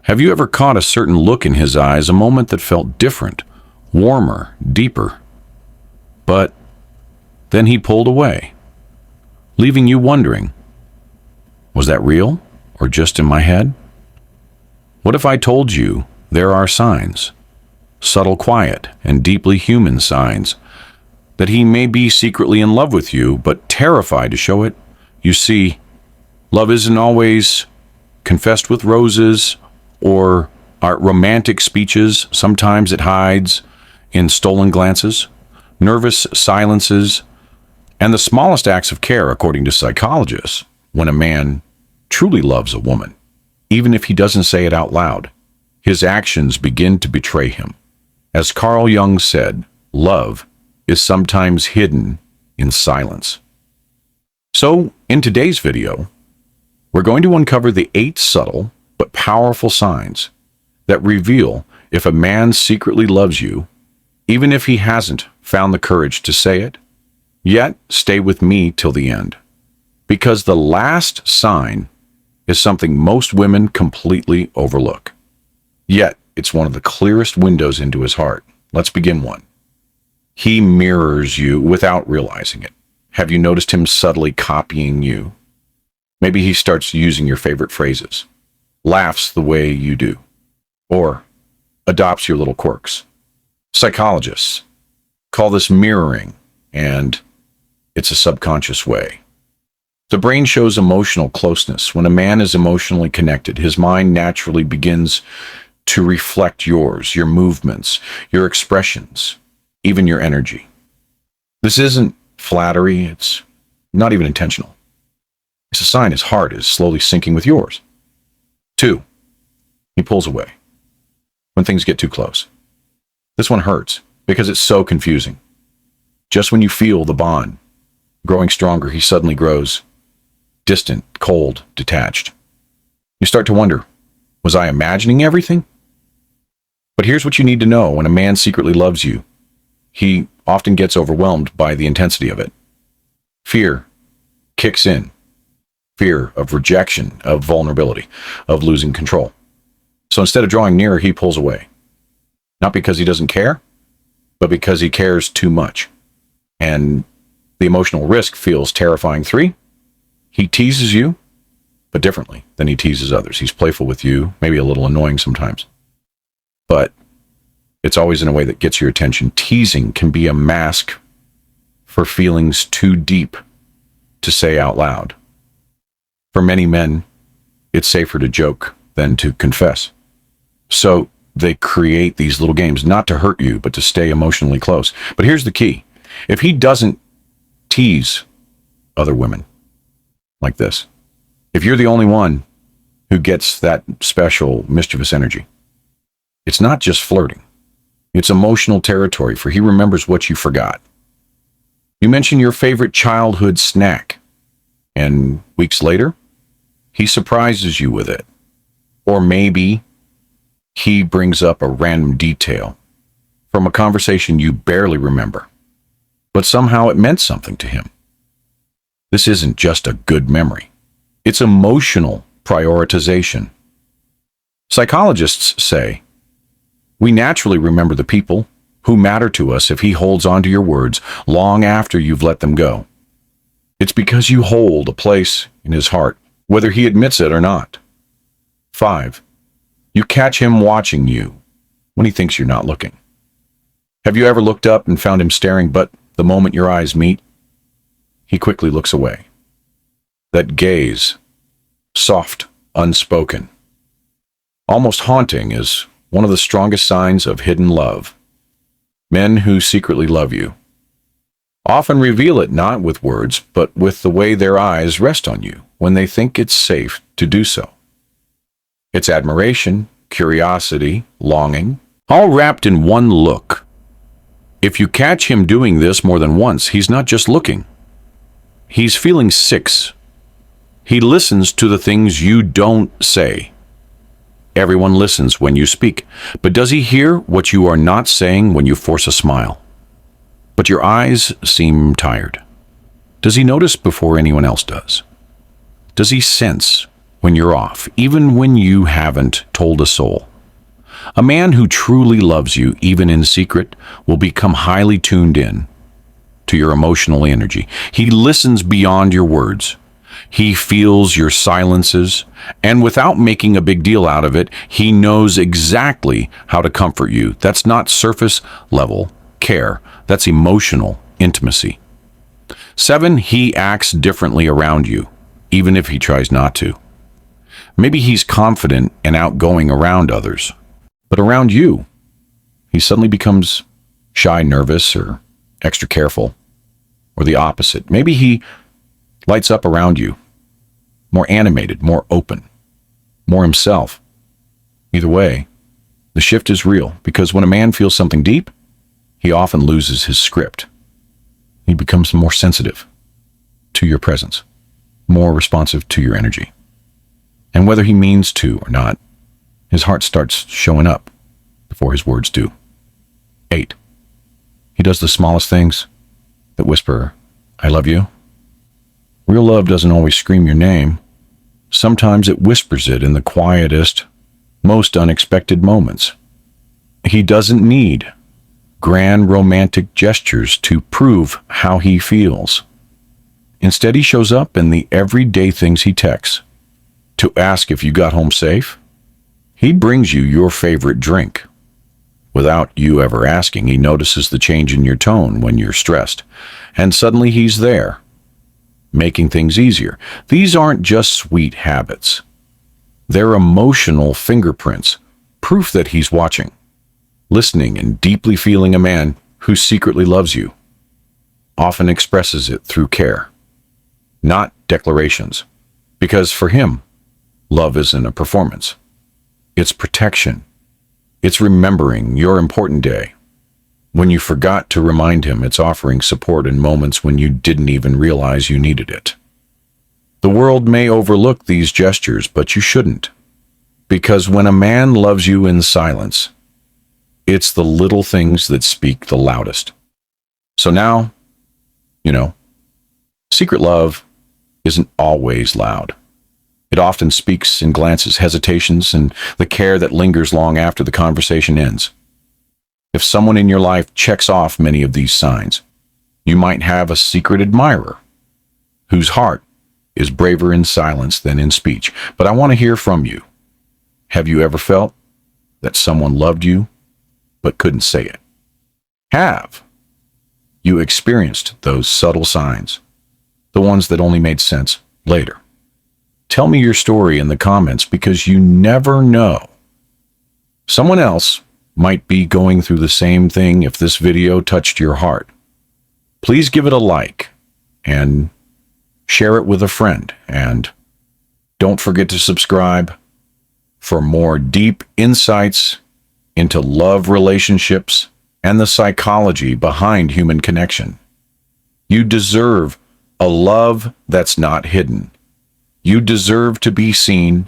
Have you ever caught a certain look in his eyes, a moment that felt different, warmer, deeper? But then he pulled away, leaving you wondering, was that real or just in my head? What if I told you there are signs, subtle, quiet, and deeply human signs, that he may be secretly in love with you, but terrified to show it? You see, love isn't always confessed with roses or our romantic speeches. Sometimes it hides in stolen glances, nervous silences, and the smallest acts of care, according to psychologists. When a man truly loves a woman, even if he doesn't say it out loud, his actions begin to betray him. As Carl Jung said, love is sometimes hidden in silence. So, in today's video, we're going to uncover the 8 subtle but powerful signs that reveal if a man secretly loves you, even if he hasn't found the courage to say it. Yet, stay with me till the end, because the last sign is something most women completely overlook. Yet, it's one of the clearest windows into his heart. Let's begin one. He mirrors you without realizing it. Have you noticed him subtly copying you? Maybe he starts using your favorite phrases, laughs the way you do, or adopts your little quirks. Psychologists call this mirroring, and it's a subconscious way. The brain shows emotional closeness. When a man is emotionally connected, his mind naturally begins to reflect yours, your movements, your expressions, even your energy. This isn't flattery, it's not even intentional. It's a sign his heart is slowly syncing with yours. 2, he pulls away when things get too close. This one hurts because it's so confusing. Just when you feel the bond growing stronger, he suddenly grows distant, cold, detached. You start to wonder, was I imagining everything? But here's what you need to know. When a man secretly loves you, he often gets overwhelmed by the intensity of it. Fear kicks in. Fear of rejection, of vulnerability, of losing control. So instead of drawing nearer, he pulls away. Not because he doesn't care, but because he cares too much. And the emotional risk feels terrifying. 3, he teases you, but differently than he teases others. He's playful with you, maybe a little annoying sometimes. But it's always in a way that gets your attention. Teasing can be a mask for feelings too deep to say out loud. For many men, it's safer to joke than to confess. So they create these little games, not to hurt you, but to stay emotionally close. But here's the key. If he doesn't tease other women like this, if you're the only one who gets that special mischievous energy, it's not just flirting. It's emotional territory, for he remembers what you forgot. You mention your favorite childhood snack, and weeks later, he surprises you with it. Or maybe he brings up a random detail from a conversation you barely remember, but somehow it meant something to him. This isn't just a good memory. It's emotional prioritization. Psychologists say, we naturally remember the people who matter to us if he holds on to your words long after you've let them go. It's because you hold a place in his heart, whether he admits it or not. 5, you catch him watching you when he thinks you're not looking. Have you ever looked up and found him staring, but the moment your eyes meet, he quickly looks away? That gaze, soft, unspoken, almost haunting, is one of the strongest signs of hidden love. Men who secretly love you often reveal it not with words, but with the way their eyes rest on you when they think it's safe to do so. It's admiration, curiosity, longing, all wrapped in one look. If you catch him doing this more than once, he's not just looking. He's feeling 6. He listens to the things you don't say. Everyone listens when you speak, but does he hear what you are not saying when you force a smile? But your eyes seem tired. Does he notice before anyone else does? Does he sense when you're off, even when you haven't told a soul. A man who truly loves you, even in secret, will become highly tuned in to your emotional energy. He listens beyond your words. He feels your silences, and without making a big deal out of it, he knows exactly how to comfort you. That's not surface level care. That's emotional intimacy. 7, he acts differently around you, even if he tries not to. Maybe he's confident and outgoing around others, but around you, he suddenly becomes shy, nervous, or extra careful, or the opposite. Maybe he lights up around you, more animated, more open, more himself. Either way, the shift is real, because when a man feels something deep, he often loses his script. He becomes more sensitive to your presence, more responsive to your energy. And whether he means to or not, his heart starts showing up before his words do. 8, he does the smallest things that whisper, "I love you." Real love doesn't always scream your name. Sometimes it whispers it in the quietest, most unexpected moments. He doesn't need grand romantic gestures to prove how he feels. Instead, he shows up in the everyday things he texts. To ask if you got home safe, he brings you your favorite drink. Without you ever asking, he notices the change in your tone when you're stressed, and suddenly he's there, making things easier. These aren't just sweet habits. They're emotional fingerprints, proof that he's watching, listening, and deeply feeling. A man who secretly loves you often expresses it through care, not declarations, because for him, love isn't a performance. It's protection. It's remembering your important day. When you forgot to remind him, it's offering support in moments when you didn't even realize you needed it. The world may overlook these gestures, but you shouldn't. Because when a man loves you in silence, it's the little things that speak the loudest. So now, secret love isn't always loud. It often speaks in glances, hesitations, and the care that lingers long after the conversation ends. If someone in your life checks off many of these signs, you might have a secret admirer whose heart is braver in silence than in speech. But I want to hear from you. Have you ever felt that someone loved you but couldn't say it? Have you experienced those subtle signs, the ones that only made sense later? Tell me your story in the comments, because you never know. Someone else might be going through the same thing. If this video touched your heart, please give it a like and share it with a friend. And don't forget to subscribe for more deep insights into love, relationships, and the psychology behind human connection. You deserve a love that's not hidden. You deserve to be seen,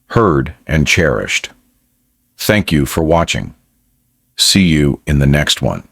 heard, and cherished. Thank you for watching. See you in the next one.